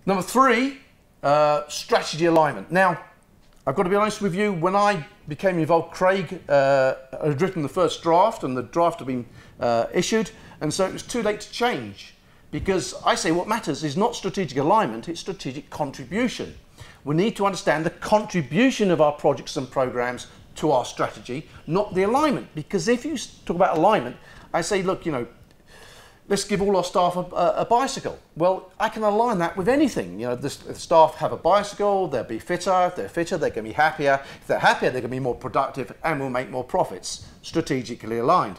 Number three, strategy alignment. Now, I've got to be honest with you, when I became involved, Craig had written the first draft and the draft had been issued, and so it was too late to change, because I say what matters is not strategic alignment, it's strategic contribution. We need to understand the contribution of our projects and programs to our strategy, not the alignment. Because if you talk about alignment, I say, look, you know, let's give all our staff a bicycle. Well, I can align that with anything. You know, the staff have a bicycle, they'll be fitter. If they're fitter, they're going to be happier. If they're happier, they're going to be more productive and will make more profits, strategically aligned.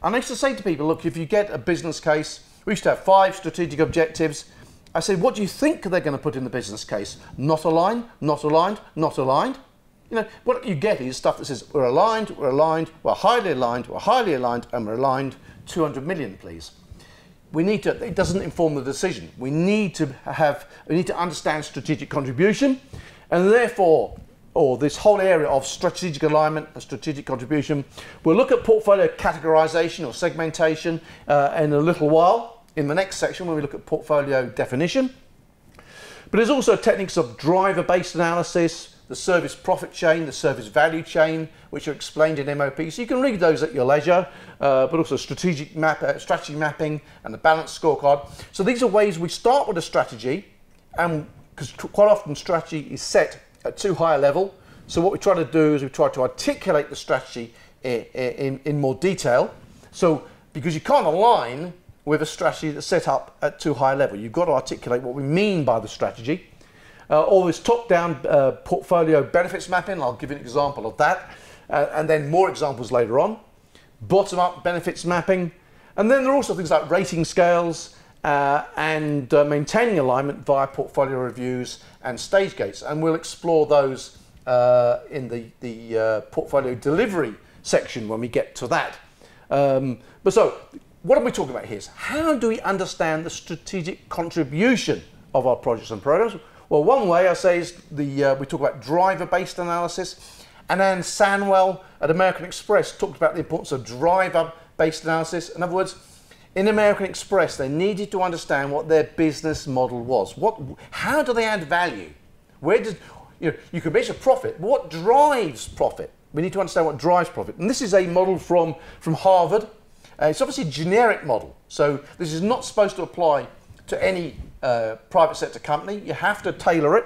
And I used to say to people, look, if you get a business case, we used to have 5 strategic objectives. I said, what do you think they're going to put in the business case? Not aligned, not aligned, not aligned. You know, what you get is stuff that says, we're aligned, we're highly aligned, and we're aligned, 200 million, please. We need to, it doesn't inform the decision. We need to understand strategic contribution, and therefore, this whole area of strategic alignment and strategic contribution. We'll look at portfolio categorization or segmentation in a little while, in the next section when we look at portfolio definition. But there's also techniques of driver-based analysis, the service profit chain, the service value chain, which are explained in MOP. So you can read those at your leisure, but also strategy mapping and the balance scorecard. So these are ways we start with a strategy, and because quite often strategy is set at too high a level. So what we try to do is we try to articulate the strategy in more detail. So because you can't align with a strategy that's set up at too high a level, you've got to articulate what we mean by the strategy. All this top-down portfolio benefits mapping, I'll give you an example of that, and then more examples later on. Bottom-up benefits mapping, and then there are also things like rating scales and maintaining alignment via portfolio reviews and stage gates, and we'll explore those in the portfolio delivery section when we get to that. But so, what are we talking about here? How do we understand the strategic contribution of our projects and programs? Well, one way I say is we talk about driver-based analysis, and then Sanwell at American Express talked about the importance of driver-based analysis. In other words, in American Express, they needed to understand what their business model was. How do they add value? You can measure profit, but what drives profit? We need to understand what drives profit. And this is a model from Harvard. It's obviously a generic model, so this is not supposed to apply to any private sector company. You have to tailor it.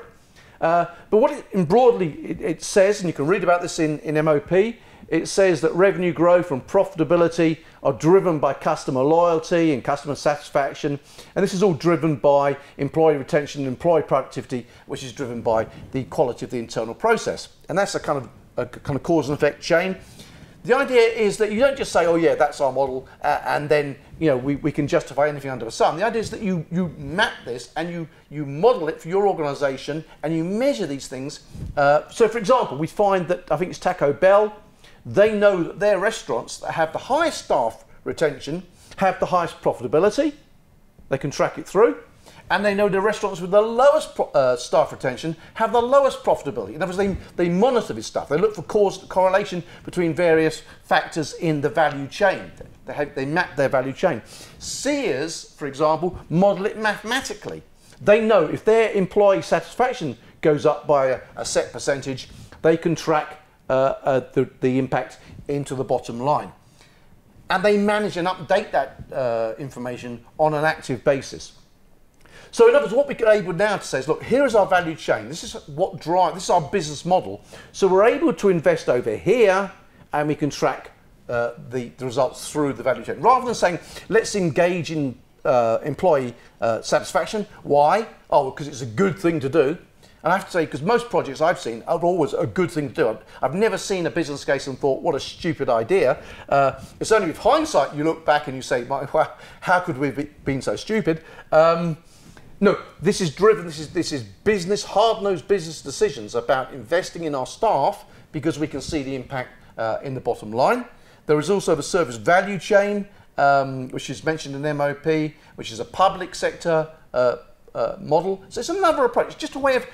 But what broadly it says, and you can read about this in MOP, it says that revenue growth and profitability are driven by customer loyalty and customer satisfaction, and this is all driven by employee retention and employee productivity, which is driven by the quality of the internal process. And that's a kind of cause and effect chain. The idea is that you don't just say, oh yeah, that's our model, and then we can justify anything under the sun. The idea is that you map this and you model it for your organization and you measure these things. So for example, we find that, I think it's Taco Bell, they know that their restaurants that have the highest staff retention have the highest profitability. They can track it through. And they know the restaurants with the lowest staff retention have the lowest profitability. In other words, they monitor this stuff. They look for correlation between various factors in the value chain. They map their value chain. Sears, for example, model it mathematically. They know if their employee satisfaction goes up by a set percentage, they can track the impact into the bottom line. And they manage and update that information on an active basis. So in other words, what we're able now to say is, look, here is our value chain. This is what drives, this is our business model. So we're able to invest over here and we can track the results through the value chain. Rather than saying, let's engage in employee satisfaction. Why? Oh, because it's a good thing to do. And I have to say, because most projects I've seen are always a good thing to do. I've never seen a business case and thought, what a stupid idea. It's only with hindsight you look back and you say, well, how could we have been so stupid? No, this is driven, this is business, hard-nosed business decisions about investing in our staff because we can see the impact in the bottom line. There is also the service value chain, which is mentioned in MOP, which is a public sector model. So it's another approach, it's just a way of,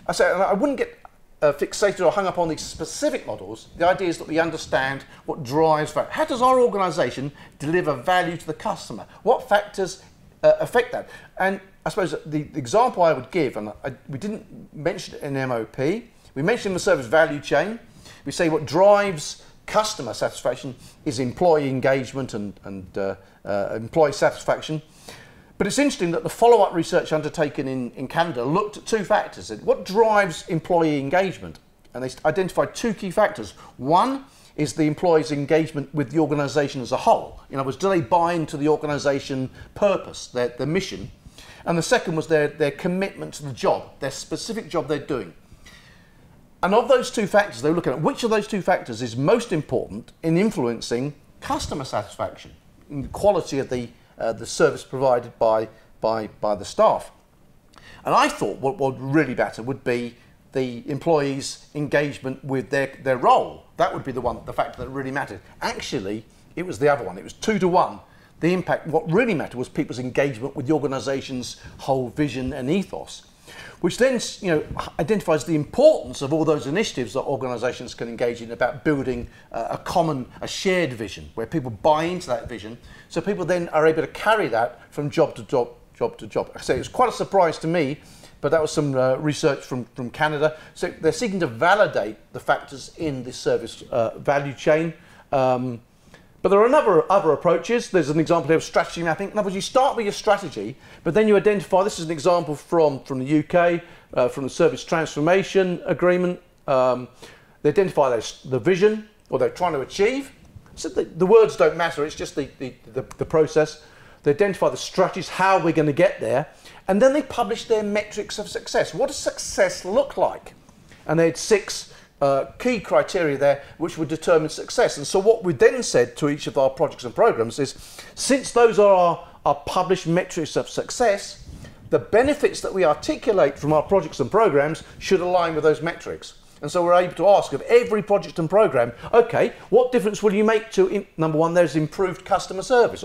I wouldn't get fixated or hung up on these specific models. The idea is that we understand what drives value. How does our organisation deliver value to the customer? What factors affect that? And I suppose the example I would give, and we didn't mention it in MOP, we mentioned in the service value chain. We say what drives customer satisfaction is employee engagement and employee satisfaction. But it's interesting that the follow-up research undertaken in Canada looked at two factors. What drives employee engagement? And they identified two key factors. One is the employee's engagement with the organisation as a whole. In other words, do they buy into the organisation purpose, their mission? And the second was their commitment to the job, their specific job they're doing. And of those two factors, they were looking at which of those two factors is most important in influencing customer satisfaction, in the quality of the service provided by the staff. And I thought what would really matter would be the employees' engagement with their role. That would be the factor that really mattered. Actually, it was the other one. It was 2 to 1. The impact, what really mattered was people's engagement with the organisation's whole vision and ethos, which then identifies the importance of all those initiatives that organisations can engage in about building a shared vision where people buy into that vision, so people then are able to carry that from job to job. I say it was quite a surprise to me, but that was some research from Canada. So they're seeking to validate the factors in this service value chain. But there are other approaches. There's an example here of strategy mapping. In other words, you start with your strategy, but then you identify, this is an example from the UK, from the Service Transformation Agreement. They identify the vision, or they're trying to achieve. So the words don't matter, it's just the process. They identify the strategies, how we're going to get there, and then they publish their metrics of success. What does success look like? And they had 6 key criteria there which would determine success. And so what we then said to each of our projects and programs is, since those are our published metrics of success, the benefits that we articulate from our projects and programs should align with those metrics. And so we're able to ask of every project and program, okay, what difference will you make to, number one, there's improved customer service,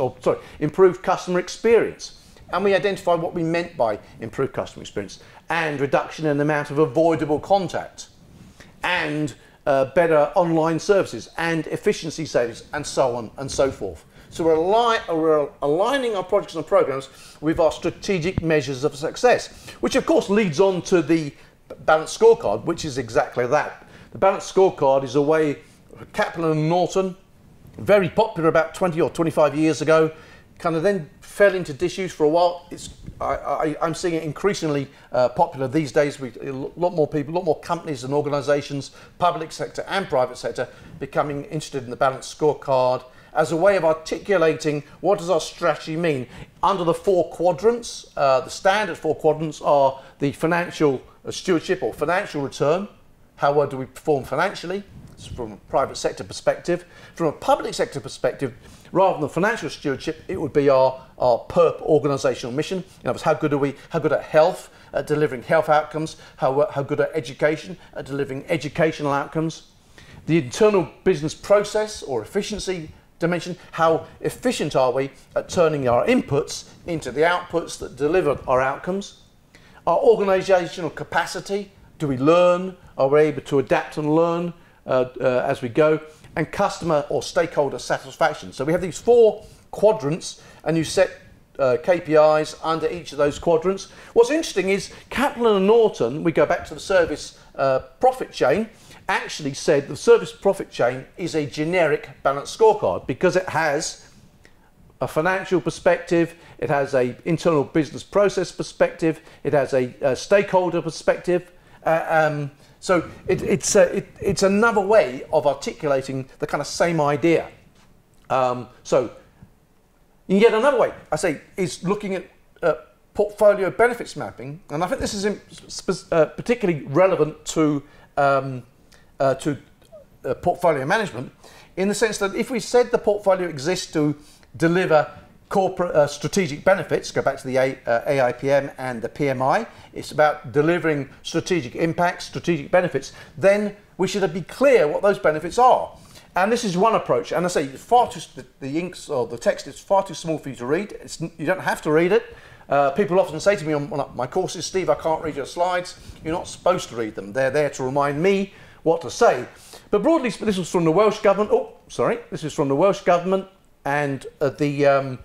improved customer experience. And we identified what we meant by improved customer experience, and reduction in the amount of avoidable contact, and better online services, and efficiency savings, and so on and so forth. So we're aligning our projects and programs with our strategic measures of success, which of course leads on to the balanced scorecard, which is exactly that. The balanced scorecard is a way, Kaplan and Norton, very popular about 20 or 25 years ago, kind of then fell into disuse for a while. I'm seeing it increasingly popular these days. A lot more people, a lot more companies and organisations, public sector and private sector, becoming interested in the balanced scorecard as a way of articulating what does our strategy mean. Under the 4 quadrants, the standard 4 quadrants are the financial stewardship or financial return. How well do we perform financially? It's from a private sector perspective. From a public sector perspective, rather than financial stewardship, it would be our PERP organisational mission. In other words, how good are we? How good at health, at delivering health outcomes? How good at education, at delivering educational outcomes? The internal business process or efficiency dimension, how efficient are we at turning our inputs into the outputs that deliver our outcomes? Our organisational capacity, do we learn? Are we able to adapt and learn as we go? And customer or stakeholder satisfaction. So we have these 4 quadrants, and you set KPIs under each of those quadrants. What's interesting is Kaplan and Norton, we go back to the service profit chain, actually said the service profit chain is a generic balanced scorecard because it has a financial perspective, it has a internal business process perspective, it has a stakeholder perspective. So it's another way of articulating the kind of same idea. So you can get another way, I say, is looking at portfolio benefits mapping, and I think this is particularly relevant to portfolio management, in the sense that if we said the portfolio exists to deliver corporate strategic benefits, go back to the AIPM and the PMI, it's about delivering strategic impacts, strategic benefits, then we should be clear what those benefits are. And this is one approach, and I say the inks or the text is far too small for you to read. You don't have to read it. People often say to me on my courses, Steve, I can't read your slides. You're not supposed to read them. They're there to remind me what to say. But broadly, this was from the Welsh Government. This is from the Welsh Government and the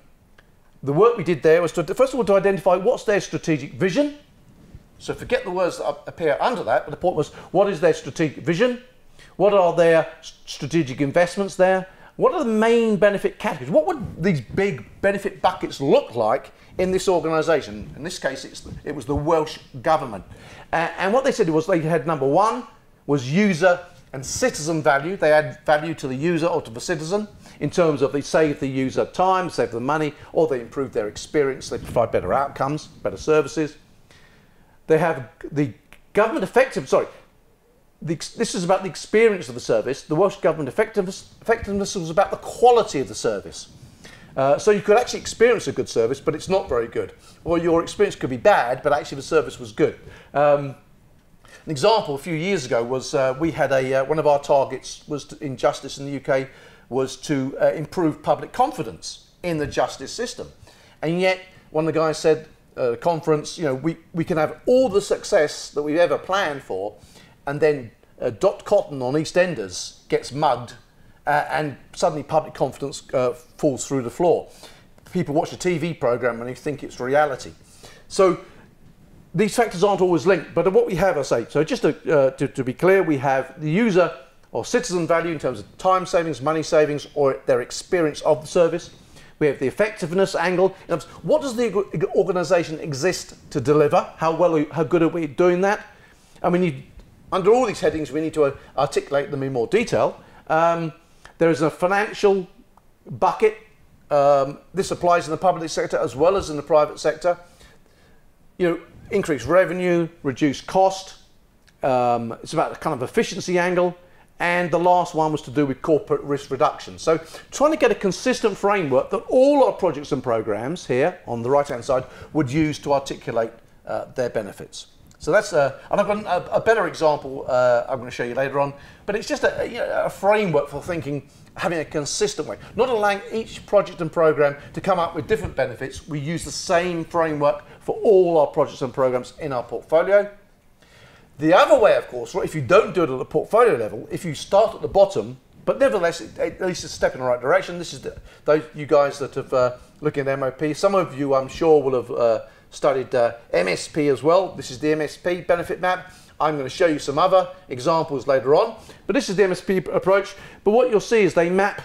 the work we did there was to, first of all, to identify what's their strategic vision. So forget the words that appear under that, but the point was, what is their strategic vision? What are their strategic investments there? What are the main benefit categories? What would these big benefit buckets look like in this organisation? In this case, it was the Welsh Government. And what they said was they had number one was user and citizen value. They add value to the user or to the citizen in terms of they save the user time, save them money, or they improve their experience, they provide better outcomes, better services. They have the government effectiveness, this is about the experience of the service. The Welsh Government effectiveness was about the quality of the service. So you could actually experience a good service, but it's not very good. Or your experience could be bad, but actually the service was good. An example a few years ago was we had one of our targets was in justice in the UK was to improve public confidence in the justice system. And yet one of the guys said at a conference, you know, we can have all the success that we've ever planned for, and then Dot Cotton on EastEnders gets mugged and suddenly public confidence falls through the floor. People watch a TV programme and they think it's reality. So these factors aren't always linked, but what we have, I say, so just to be clear, we have the user or citizen value in terms of time savings, money savings, or their experience of the service. We have the effectiveness angle. What does the organisation exist to deliver? How good are we doing that? And we need, under all these headings, we need to articulate them in more detail. There is a financial bucket. This applies in the public sector as well as in the private sector. You know, increase revenue, reduce cost. It's about the kind of efficiency angle. And the last one was to do with corporate risk reduction. So trying to get a consistent framework that all our projects and programs here on the right-hand side would use to articulate their benefits. So that's, and I've got a better example I'm going to show you later on, but it's just a framework for thinking, having a consistent way, not allowing each project and program to come up with different benefits. We use the same framework for all our projects and programs in our portfolio. The other way, of course, if you don't do it at the portfolio level, if you start at the bottom, but nevertheless, at least it's a step in the right direction. This is those you guys that have looking at MOP. Some of you, I'm sure, will have studied MSP as well. This is the MSP benefit map. I'm going to show you some other examples later on, but this is the MSP approach. But what you'll see is they map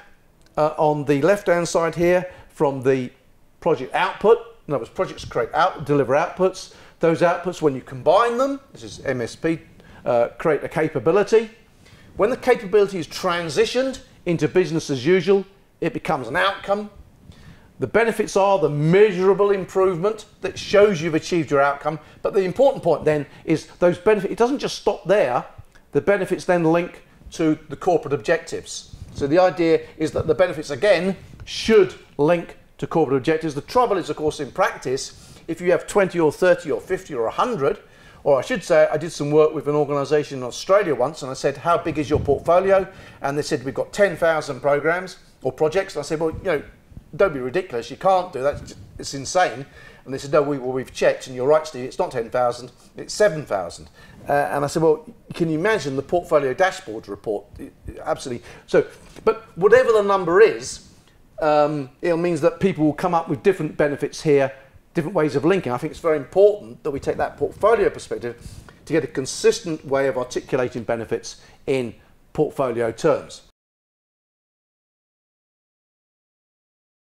on the left-hand side here from the project output. In other words, projects deliver outputs. Those outputs, when you combine them, this is MSP, create a capability. When the capability is transitioned into business as usual, it becomes an outcome. The benefits are the measurable improvement that shows you've achieved your outcome. But the important point then is those benefits, it doesn't just stop there. The benefits then link to the corporate objectives. So the idea is that the benefits, again, should link to corporate objectives. The trouble is, of course, in practice, if you have 20 or 30 or 50 or 100, or I should say, I did some work with an organisation in Australia once, and I said, how big is your portfolio? And they said, we've got 10,000 programs or projects. And I said, well, you know, don't be ridiculous, you can't do that, it's insane. And they said, no, we've checked, and you're right, Steve, it's not 10,000, it's 7,000. And I said, well, can you imagine the portfolio dashboard report? Absolutely. So, but whatever the number is, it means that people will come up with different benefits here, different ways of linking. I think it's very important that we take that portfolio perspective to get a consistent way of articulating benefits in portfolio terms.